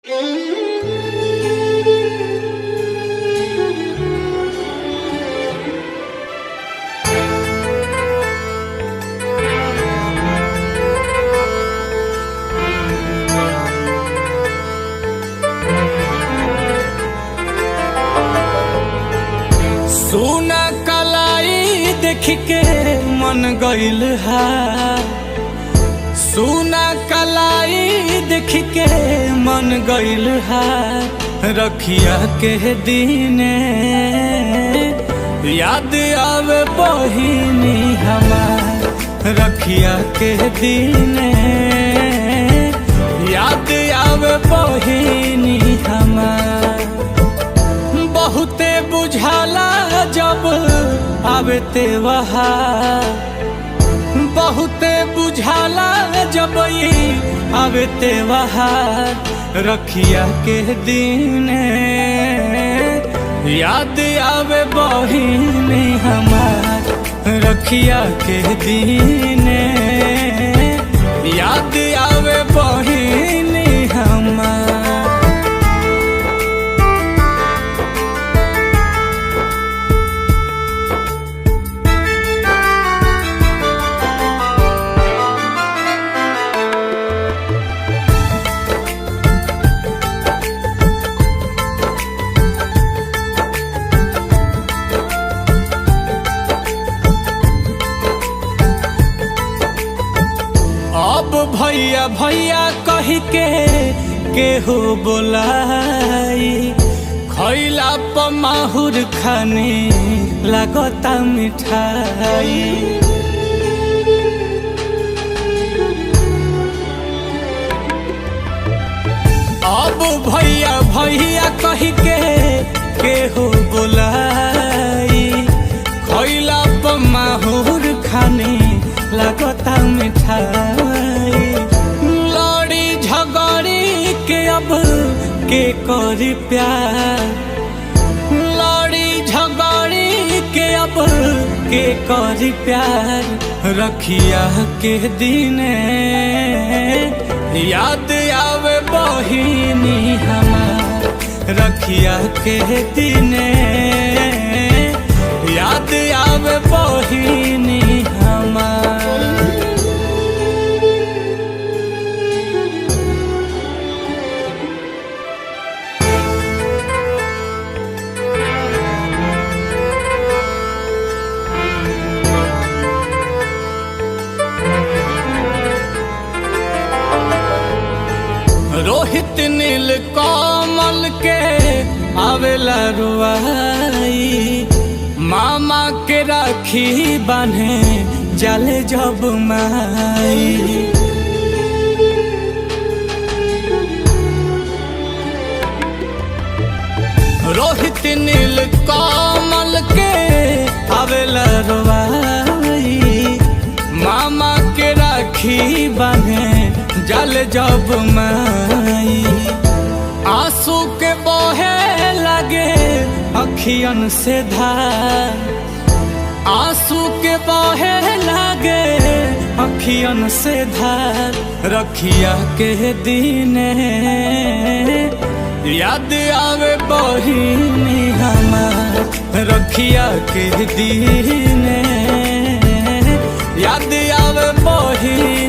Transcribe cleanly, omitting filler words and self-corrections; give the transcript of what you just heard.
सोना कलाई देख के मन गइल है। सोना कलाई देख के मन गइल है। रखिया के दिने याद आवे बहिनी हमार। रखिया के दिने याद आवे बहिनी हमार। बहुते बुझाला जब आवे त्योहार। बहुते बुझाला जब आवे त्योहार। रखिया के दिने याद आवे बहिनी हमार। रखिया के दिने याद आवे बहिनी हमार। अब भैया भैया कही के हो बोलाई। खैला प माहुर खाने लागता मिठाई। अब भैया भैया कही के हो बोलाई। खैला प माहुर खाने लागता मिठाई। लड़ी झगड़ी के अब के करी प्यार। लड़ी झगड़ी के अब के करी प्यार। रखिया के दिने याद आवे बहिनी हमार। रखिया के दिने याद आवे बहिनी हमार। रोहित नील कमल के आवेला रुआई। मामा के राखी बान्हे जाले जब माई। रोहित नील कमल के आवेला रुआई। मामा के राखी बान्हे जल जब माई। आंसू के बहे लगे अखियन से धार। आंसू के बहे लगे अखियन से धार। रखिया के दिने याद आवे बहिनी हमार। रखिया के दिने याद आवे बहिनी